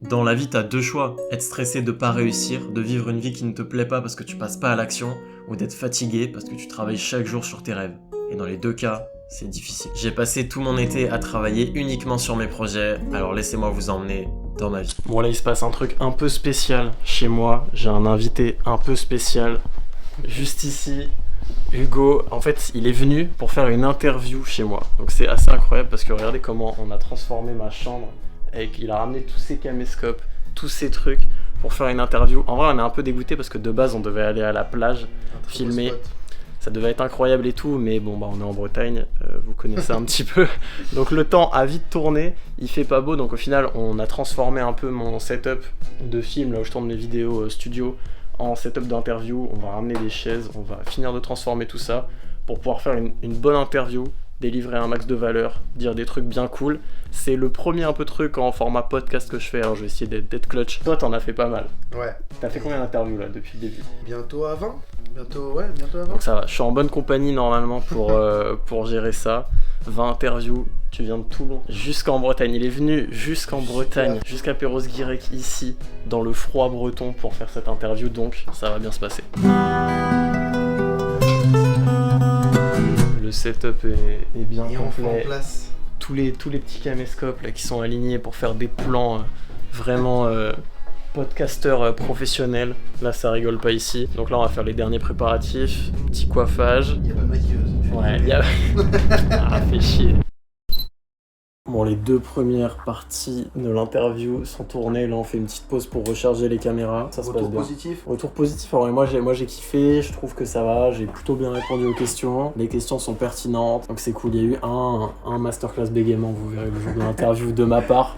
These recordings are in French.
Dans la vie, t'as deux choix. Être stressé de pas réussir, de vivre une vie qui ne te plaît pas parce que tu passes pas à l'action, ou d'être fatigué parce que tu travailles chaque jour sur tes rêves. Et dans les deux cas, c'est difficile. J'ai passé tout mon été à travailler uniquement sur mes projets, alors laissez-moi vous emmener dans ma vie. Bon là, il se passe un truc un peu spécial chez moi. J'ai un invité un peu spécial. Juste ici, Hugo, en fait, il est venu pour faire une interview chez moi. Donc c'est assez incroyable parce que regardez comment on a transformé ma chambre. Et il a ramené tous ses caméscopes, tous ces trucs pour faire une interview. En vrai, on est un peu dégoûté parce que de base, on devait aller à la plage, filmer. Ça devait être incroyable et tout, mais bon, bah, on est en Bretagne, vous connaissez un petit peu. Donc le temps a vite tourné, il fait pas beau, donc au final, on a transformé un peu mon setup de film, là où je tourne mes vidéos studio, en setup d'interview. On va ramener des chaises, on va finir de transformer tout ça pour pouvoir faire une bonne interview, délivrer un max de valeur, dire des trucs bien cool. C'est le premier un peu truc en format podcast que je fais, alors je vais essayer d'être clutch. Toi, t'en as fait pas mal. Ouais. T'as fait combien d'interviews là depuis le début? Bientôt à 20. Bientôt à 20. Donc ça va, je suis en bonne compagnie normalement pour gérer ça. 20 interviews, tu viens de Toulon jusqu'en Bretagne. Il est venu jusqu'en Bretagne, jusqu'à Perros-Guirec ici, dans le froid breton pour faire cette interview, donc ça va bien se passer. Le setup est bien Et on fait complet. en place. Tous les petits caméscopes là, qui sont alignés pour faire des plans vraiment podcasteurs professionnels. Là, ça rigole pas ici. Donc là, on va faire les derniers préparatifs. Petit coiffage. Il n'y a pas de maquilleuse. Ouais, il y a... Ah, fait chier. Bon, les deux premières parties de l'interview sont tournées. Là, on fait une petite pause pour recharger les caméras. Ça se passe Retour bien. positif. Retour positif, alors moi j'ai kiffé, je trouve que ça va, j'ai plutôt bien répondu aux questions, les questions sont pertinentes, donc c'est cool. Il y a eu un masterclass bégaiement, vous verrez le jour de l'interview de ma part,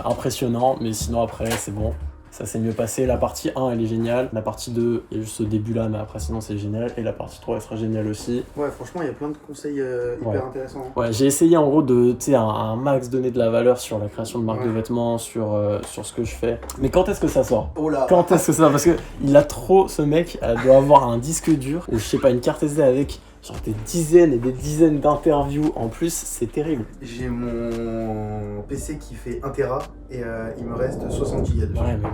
impressionnant, mais sinon après c'est bon. Ça s'est mieux passé, la partie 1 elle est géniale, la partie 2 il y a juste ce début là, mais après sinon c'est génial, et la partie 3 elle sera géniale aussi. Ouais, franchement, il y a plein de conseils hyper intéressants. Ouais, j'ai essayé en gros de, tu sais, un max donner de la valeur sur la création de marques Ouais. de vêtements, sur ce que je fais. Mais quand est-ce que ça sort? Oh là. Quand est-ce que ça? Parce que il a trop, ce mec doit avoir un disque dur ou je sais pas, une carte SD avec genre des dizaines et des dizaines d'interviews en plus, c'est terrible. J'ai mon PC qui fait 1 Tera et il me reste 60 Go dessus. Ouais, mais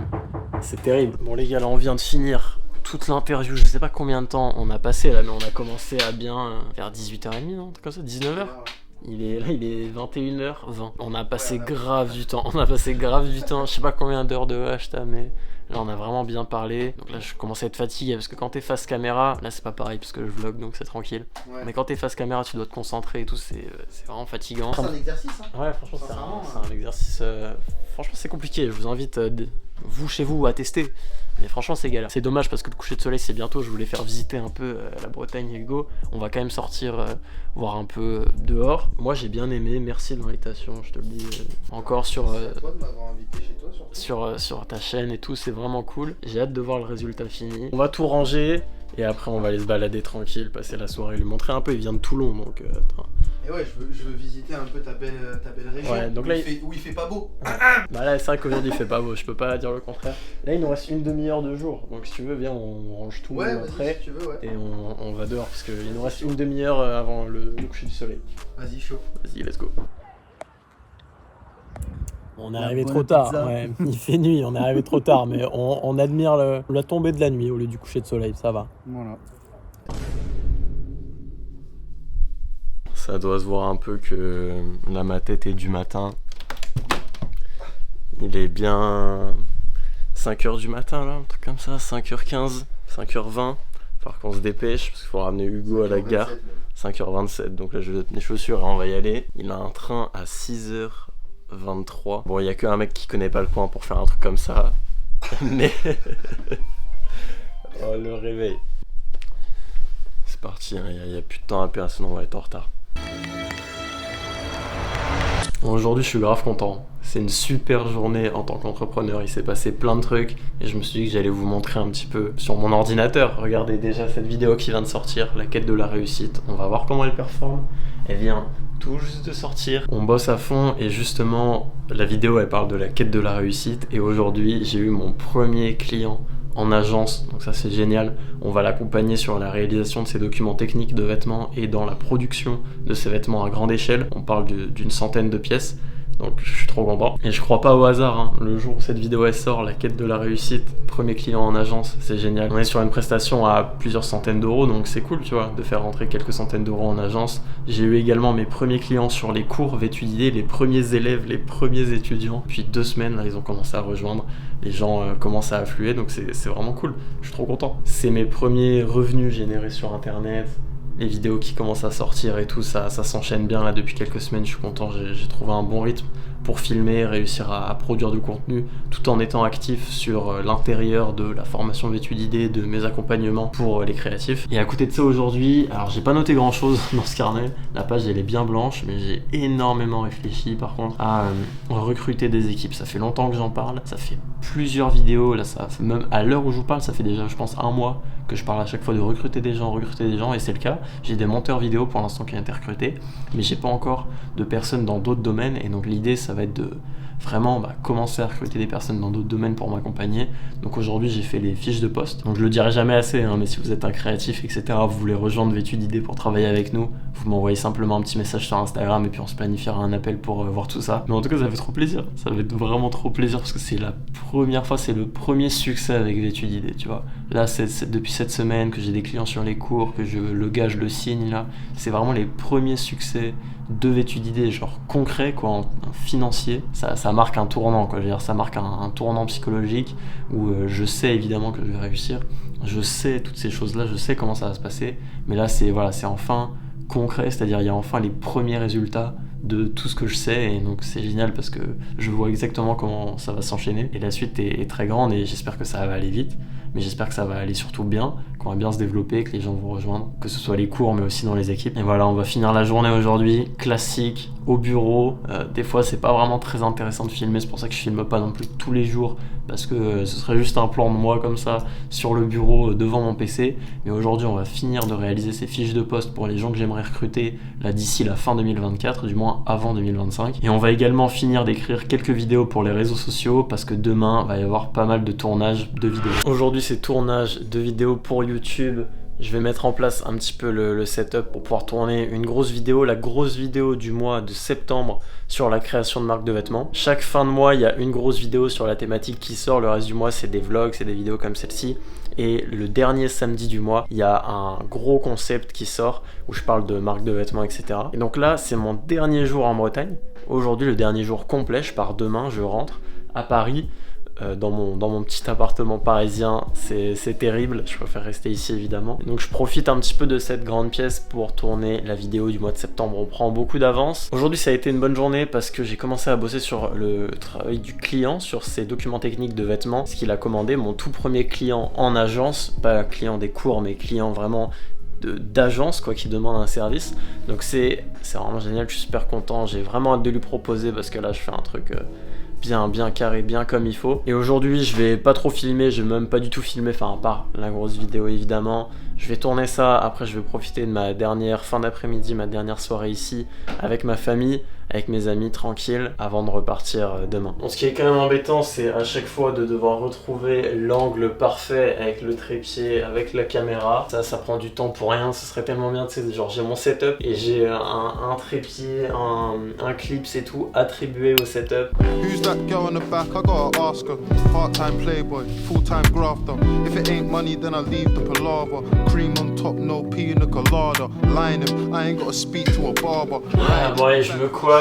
c'est terrible. Bon les gars, là on vient de finir toute l'interview, je sais pas combien de temps on a passé là, mais on a commencé à bien vers 18h30, non? Comme ça, 19h? Il est 21h20. On a passé grave du temps. Je sais pas combien d'heures de hash t'as, mais là on a vraiment bien parlé. Donc là je commence à être fatigué parce que quand t'es face caméra, là c'est pas pareil parce que je vlog donc c'est tranquille. Ouais. Mais quand t'es face caméra, tu dois te concentrer et tout, c'est vraiment fatigant. C'est un exercice, hein. Ouais, franchement Sincèrement, c'est un exercice. Franchement c'est compliqué. Je vous invite vous chez vous à tester. Mais franchement c'est galère. C'est dommage parce que le coucher de soleil c'est bientôt. Je voulais faire visiter un peu la Bretagne et Hugo. On va quand même sortir voir un peu dehors. Moi j'ai bien aimé. Merci de l'invitation. Je te le dis encore sur C'est à toi de m'avoir invité chez toi, surtout. sur ta chaîne et tout. C'est vraiment cool. J'ai hâte de voir le résultat fini. On va tout ranger. Et après on va aller se balader tranquille, passer la soirée, lui montrer un peu. Il vient de Toulon donc attends. Et ouais, je veux visiter un peu ta belle région. Ouais, donc là, où il fait pas beau. Bah là c'est vrai qu'aujourd'hui il fait pas beau, je peux pas dire le contraire. Là il nous reste une demi-heure de jour, donc si tu veux viens on range tout Ouais, vas-y, après si tu veux, ouais. et on va dehors parce qu'il nous reste une demi-heure avant le coucher du soleil. Vas-y, chaud. Vas-y, let's go. On est La arrivé bonne trop tard, pizza. ouais. Il fait nuit, on est arrivé trop tard, mais on admire la tombée de la nuit au lieu du coucher de soleil, ça va. Voilà. Ça doit se voir un peu que là ma tête est du matin. Il est bien 5h du matin là, un truc comme ça, 5h15, 5h20. Falloir qu'on se dépêche parce qu'il faut ramener Hugo à la gare. 5h27, donc là je vais mettre mes chaussures et on va y aller. Il a un train à 6h23. Bon, il y a qu'un mec qui connaît pas le coin pour faire un truc comme ça. Mais... oh, le réveil. C'est parti, il y a plus de temps à perdre, sinon on va être en retard. Bon, aujourd'hui je suis grave content. C'est une super journée en tant qu'entrepreneur. Il s'est passé plein de trucs et je me suis dit que j'allais vous montrer un petit peu sur mon ordinateur. Regardez déjà cette vidéo qui vient de sortir, la quête de la réussite. On va voir comment elle performe. Elle vient tout juste de sortir. On bosse à fond et justement la vidéo elle parle de la quête de la réussite et aujourd'hui j'ai eu mon premier client en agence, donc ça c'est génial. On va l'accompagner sur la réalisation de ses documents techniques de vêtements et dans la production de ces vêtements à grande échelle. On parle d'une centaine de pièces. Donc je suis trop content. Et je crois pas au hasard, hein. Le jour où cette vidéo elle sort, la quête de la réussite, premier client en agence, c'est génial. On est sur une prestation à plusieurs centaines d'euros, donc c'est cool, tu vois, de faire rentrer quelques centaines d'euros en agence. J'ai eu également mes premiers clients sur les cours vêtus d'idées, les premiers élèves, les premiers étudiants. Puis 2 semaines, là, ils ont commencé à rejoindre. Les gens commencent à affluer, donc c'est vraiment cool. Je suis trop content. C'est mes premiers revenus générés sur Internet. Les vidéos qui commencent à sortir et tout, ça s'enchaîne bien là depuis quelques semaines, je suis content, j'ai trouvé un bon rythme pour filmer, réussir à produire du contenu tout en étant actif sur l'intérieur de la formation vêtue d'idées, de mes accompagnements pour les créatifs. Et à côté de ça aujourd'hui, alors j'ai pas noté grand chose dans ce carnet, la page elle est bien blanche, mais j'ai énormément réfléchi par contre à recruter des équipes. Ça fait longtemps que j'en parle, ça fait plusieurs vidéos, là ça fait même à l'heure où je vous parle, ça fait déjà je pense 1 mois que je parle à chaque fois de recruter des gens, et c'est le cas. J'ai des monteurs vidéo pour l'instant qui ont été recrutés, mais j'ai pas encore de personnes dans d'autres domaines, et donc l'idée ça va être de vraiment commencer à recruter des personnes dans d'autres domaines pour m'accompagner. Donc aujourd'hui j'ai fait les fiches de poste, donc je le dirai jamais assez, hein, mais si vous êtes un créatif etc, vous voulez rejoindre Vêtu d'idées pour travailler avec nous, vous m'envoyez simplement un petit message sur Instagram et puis on se planifiera un appel pour voir tout ça. Mais en tout cas ça fait trop plaisir, ça va être vraiment trop plaisir parce que c'est la première fois, c'est le premier succès avec Vêtu d'idées, tu vois. Là c'est depuis cette semaine que j'ai des clients sur les cours, que le gars je le signe là, c'est vraiment les premiers succès de Vêtu d'idées, genre concret quoi, en financier. Ça marque un tournant quoi, je veux dire, ça marque un tournant psychologique où je sais évidemment que je vais réussir, je sais toutes ces choses là, je sais comment ça va se passer, mais là c'est enfin concret, c'est-à-dire il y a enfin les premiers résultats de tout ce que je sais, et donc c'est génial parce que je vois exactement comment ça va s'enchaîner, et la suite est très grande et j'espère que ça va aller vite, mais j'espère que ça va aller surtout bien, qu'on va bien se développer, que les gens vont rejoindre, que ce soit les cours mais aussi dans les équipes. Et voilà, on va finir la journée aujourd'hui, classique, au bureau. Des fois c'est pas vraiment très intéressant de filmer, c'est pour ça que je filme pas non plus tous les jours, parce que ce serait juste un plan de moi comme ça sur le bureau devant mon PC. Mais aujourd'hui on va finir de réaliser ces fiches de poste pour les gens que j'aimerais recruter là d'ici la fin 2024, du moins avant 2025. Et on va également finir d'écrire quelques vidéos pour les réseaux sociaux, parce que demain va y avoir pas mal de tournages de vidéos. Aujourd'hui c'est tournage de vidéos pour YouTube. Je vais mettre en place un petit peu le setup pour pouvoir tourner une grosse vidéo, la grosse vidéo du mois de septembre sur la création de marques de vêtements. Chaque fin de mois, il y a une grosse vidéo sur la thématique qui sort. Le reste du mois, c'est des vlogs, c'est des vidéos comme celle-ci. Et le dernier samedi du mois, il y a un gros concept qui sort où je parle de marques de vêtements, etc. Et donc là, c'est mon dernier jour en Bretagne. Aujourd'hui, le dernier jour complet. Je pars demain, je rentre à Paris. Dans mon petit appartement parisien, c'est terrible, je préfère rester ici évidemment. Donc je profite un petit peu de cette grande pièce pour tourner la vidéo du mois de septembre, on prend beaucoup d'avance. Aujourd'hui ça a été une bonne journée parce que j'ai commencé à bosser sur le travail du client, sur ses documents techniques de vêtements, ce qu'il a commandé, mon tout premier client en agence, pas client des cours mais client vraiment d'agence quoi, qui demande un service. Donc c'est vraiment génial, je suis super content, j'ai vraiment hâte de lui proposer parce que là je fais un truc bien carré, bien comme il faut. Et aujourd'hui je vais pas trop filmer, je vais même pas du tout filmer, enfin à part la grosse vidéo évidemment. Je vais tourner ça, après je vais profiter de ma dernière fin d'après-midi, ma dernière soirée ici avec ma famille, avec mes amis tranquille avant de repartir demain. Bon, ce qui est quand même embêtant, c'est à chaque fois de devoir retrouver l'angle parfait avec le trépied, avec la caméra. Ça prend du temps pour rien, ce serait tellement bien, tu sais, genre j'ai mon setup et j'ai un trépied, un clips et tout attribué au setup. Who's that girl on the back? I gotta ask her. Part-time playboy, full-time grafter. If it ain't money, then I leave the palaver. Cream on top, no pina colada. Line him, I ain't gotta speak to a barber. Ah bon allez, je me coiffe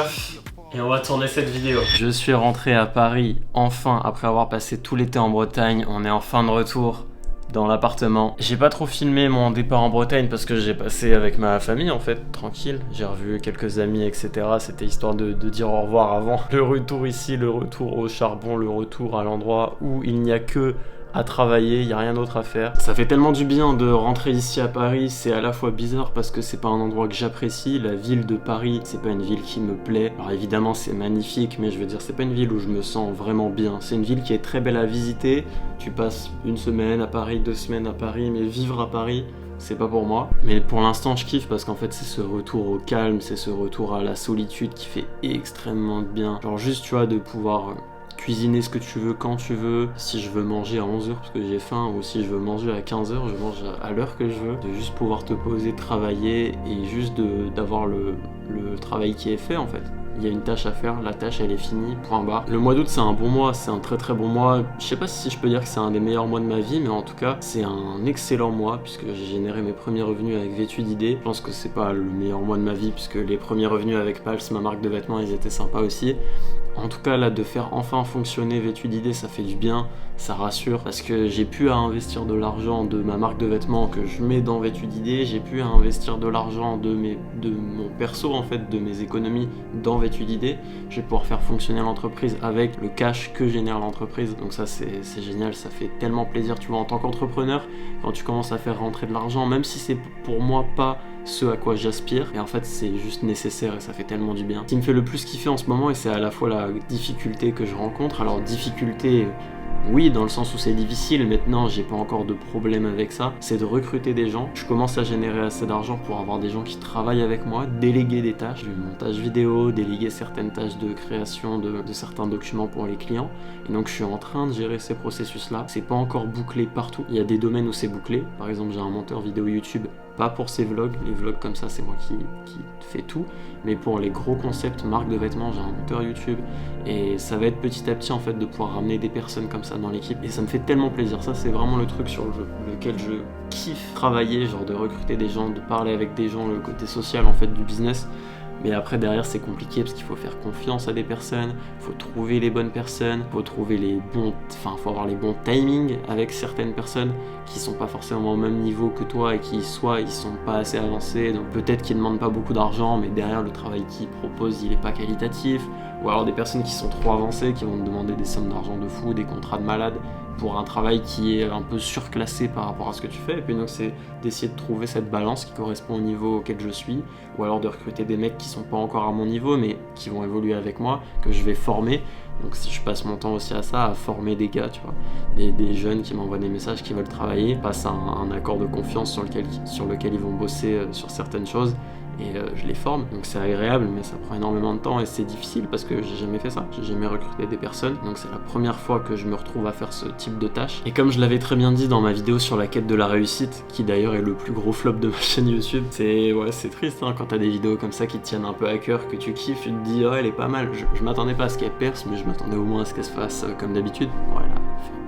et on va tourner cette vidéo. Je suis rentré à Paris, enfin, après avoir passé tout l'été en Bretagne. On est enfin de retour dans l'appartement. J'ai pas trop filmé mon départ en Bretagne parce que j'ai passé avec ma famille en fait, tranquille. J'ai revu quelques amis, etc. C'était histoire de dire au revoir avant le retour ici, le retour au charbon, le retour à l'endroit où il n'y a que à travailler, il n'y a rien d'autre à faire. Ça fait tellement du bien de rentrer ici à Paris, c'est à la fois bizarre parce que c'est pas un endroit que j'apprécie, la ville de Paris, c'est pas une ville qui me plaît. Alors évidemment c'est magnifique, mais je veux dire c'est pas une ville où je me sens vraiment bien. C'est une ville qui est très belle à visiter, tu passes 1 semaine à Paris, 2 semaines à Paris, mais vivre à Paris, c'est pas pour moi. Mais pour l'instant je kiffe parce qu'en fait c'est ce retour au calme, c'est ce retour à la solitude qui fait extrêmement de bien. Genre juste tu vois de pouvoir cuisiner ce que tu veux quand tu veux, si je veux manger à 11h parce que j'ai faim ou si je veux manger à 15h, je mange à l'heure que je veux, de juste pouvoir te poser, travailler et juste d'avoir le travail qui est fait en fait. il y a une tâche à faire, la tâche elle est finie, point barre. Le mois d'août c'est un bon mois, c'est un très très bon mois. Je sais pas si je peux dire que c'est un des meilleurs mois de ma vie, mais en tout cas c'est un excellent mois puisque j'ai généré mes premiers revenus avec Vêtu d'idées. Je pense que c'est pas le meilleur mois de ma vie puisque les premiers revenus avec Pals, ma marque de vêtements, ils étaient sympas aussi. En tout cas là, de faire enfin fonctionner Vêtu d'idées, ça fait du bien, ça rassure parce que j'ai pu à investir de l'argent de ma marque de vêtements que je mets dans Vêtu d'idées, j'ai pu à investir de l'argent de mon perso en fait, de mes économies dans Vêtu d'idées. Je vais pouvoir faire fonctionner l'entreprise avec le cash que génère l'entreprise, donc ça c'est génial, ça fait tellement plaisir, tu vois, en tant qu'entrepreneur, quand tu commences à faire rentrer de l'argent, même si c'est pour moi pas ce à quoi j'aspire, et en fait c'est juste nécessaire et ça fait tellement du bien. Ce qui me fait le plus kiffer en ce moment, et c'est à la fois la difficulté que je rencontre, alors difficulté oui, dans le sens où c'est difficile, maintenant j'ai pas encore de problème avec ça, c'est de recruter des gens. Je commence à générer assez d'argent pour avoir des gens qui travaillent avec moi, déléguer des tâches, du montage vidéo, déléguer certaines tâches de création de certains documents pour les clients. Et donc je suis en train de gérer ces processus-là. C'est pas encore bouclé partout, il y a des domaines où c'est bouclé. Par exemple, j'ai un monteur vidéo YouTube, pas pour ces vlogs, les vlogs comme ça c'est moi qui fais tout, mais pour les gros concepts marque de vêtements, j'ai un monteur YouTube et ça va être petit à petit en fait de pouvoir ramener des personnes comme ça dans l'équipe et ça me fait tellement plaisir. Ça c'est vraiment le truc sur lequel je kiffe travailler, genre de recruter des gens, de parler avec des gens, le côté social en fait du business. Mais après derrière c'est compliqué parce qu'il faut faire confiance à des personnes, il faut trouver les bonnes personnes, il faut trouver faut avoir les bons timings avec certaines personnes qui sont pas forcément au même niveau que toi et qui soit ils sont pas assez avancés, donc peut-être qu'ils demandent pas beaucoup d'argent mais derrière le travail qu'ils proposent il est pas qualitatif, ou alors des personnes qui sont trop avancées qui vont te demander des sommes d'argent de fou, des contrats de malade pour un travail qui est un peu surclassé par rapport à ce que tu fais. Et puis donc c'est d'essayer de trouver cette balance qui correspond au niveau auquel je suis, ou alors de recruter des mecs qui sont pas encore à mon niveau mais qui vont évoluer avec moi, que je vais former. Donc si je passe mon temps aussi à ça, à former des gars, tu vois, des jeunes qui m'envoient des messages, qui veulent travailler, passe un accord de confiance sur lequel ils vont bosser sur certaines choses. Et je les forme, donc c'est agréable mais ça prend énormément de temps et c'est difficile parce que j'ai jamais fait ça, j'ai jamais recruté des personnes, donc c'est la première fois que je me retrouve à faire ce type de tâche. Et comme je l'avais très bien dit dans ma vidéo sur la quête de la réussite, qui d'ailleurs est le plus gros flop de ma chaîne YouTube, c'est triste hein, quand t'as des vidéos comme ça qui te tiennent un peu à cœur, que tu kiffes, tu te dis oh elle est pas mal, je m'attendais pas à ce qu'elle perce mais je m'attendais au moins à ce qu'elle se fasse comme d'habitude. Voilà,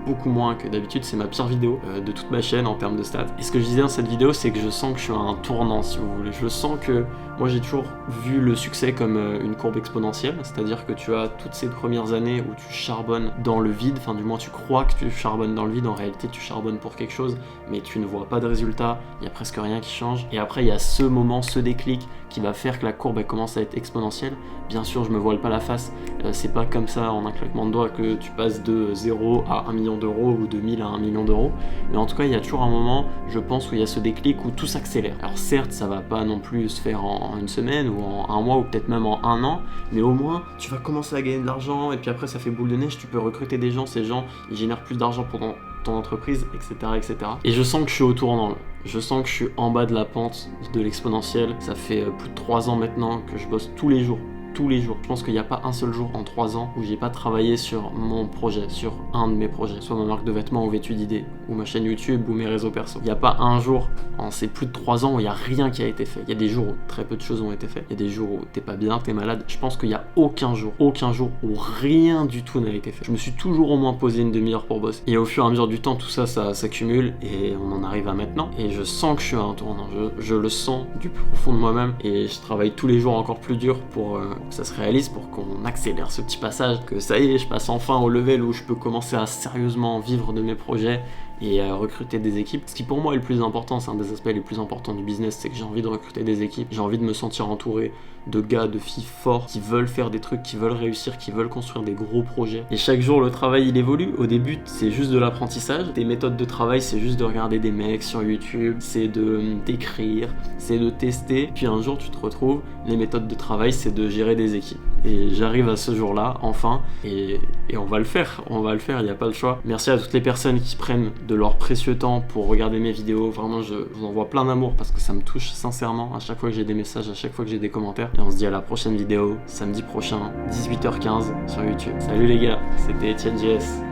beaucoup moins que d'habitude, c'est ma pire vidéo de toute ma chaîne en termes de stats. Et ce que je disais dans cette vidéo, c'est que je sens que je suis à un tournant, si vous voulez. Je sens que moi j'ai toujours vu le succès comme une courbe exponentielle, c'est-à-dire que tu as toutes ces premières années où tu charbonnes dans le vide, enfin du moins tu crois que tu charbonnes dans le vide, en réalité tu charbonnes pour quelque chose, mais tu ne vois pas de résultat, il n'y a presque rien qui change. Et après il y a ce moment, ce déclic qui va faire que la courbe elle commence à être exponentielle. Bien sûr, je me voile pas la face, c'est pas comme ça en un claquement de doigts que tu passes de 0 à 1 million d'euros ou de 1000 à 1 million d'euros, mais en tout cas il y a toujours un moment, je pense, où il y a ce déclic où tout s'accélère. Alors certes ça va pas non plus se faire en une semaine ou en un mois ou peut-être même en un an, mais au moins tu vas commencer à gagner de l'argent et puis après ça fait boule de neige, tu peux recruter des gens, ces gens ils génèrent plus d'argent pour ton entreprise, etc. Et je sens que je suis au tournant là. Je sens que je suis en bas de la pente de l'exponentielle. Ça fait plus de 3 ans maintenant que je bosse tous les jours. Je pense qu'il n'y a pas un seul jour en 3 ans où j'ai pas travaillé sur mon projet, sur un de mes projets, soit ma marque de vêtements ou Vêtu d'idées, ou ma chaîne YouTube ou mes réseaux perso. Il n'y a pas un jour en ces plus de 3 ans où il n'y a rien qui a été fait. Il y a des jours où très peu de choses ont été faites. Il y a des jours où t'es pas bien, t'es malade. Je pense qu'il n'y a aucun jour où rien du tout n'a été fait. Je me suis toujours au moins posé une demi-heure pour bosser. Et au fur et à mesure du temps, tout ça s'accumule et on en arrive à maintenant. Et je sens que je suis à un tournant. Je le sens du plus profond de moi-même et je travaille tous les jours encore plus dur pour que ça se réalise, pour qu'on accélère ce petit passage, que ça y est, je passe enfin au level où je peux commencer à sérieusement vivre de mes projets et à recruter des équipes. Ce qui pour moi est le plus important, c'est un des aspects les plus importants du business, c'est que j'ai envie de recruter des équipes, j'ai envie de me sentir entouré de gars, de filles forts qui veulent faire des trucs, qui veulent réussir, qui veulent construire des gros projets. Et chaque jour le travail il évolue. Au début c'est juste de l'apprentissage, tes méthodes de travail c'est juste de regarder des mecs sur YouTube, c'est d'écrire, c'est de tester, puis un jour tu te retrouves, les méthodes de travail c'est de gérer des équipes. Et j'arrive à ce jour-là, enfin, et on va le faire, il n'y a pas le choix. Merci à toutes les personnes qui prennent de leur précieux temps pour regarder mes vidéos, vraiment je vous envoie plein d'amour parce que ça me touche sincèrement à chaque fois que j'ai des messages, à chaque fois que j'ai des commentaires. Et on se dit à la prochaine vidéo, samedi prochain, 18h15 sur YouTube. Salut les gars, c'était Etienne JS.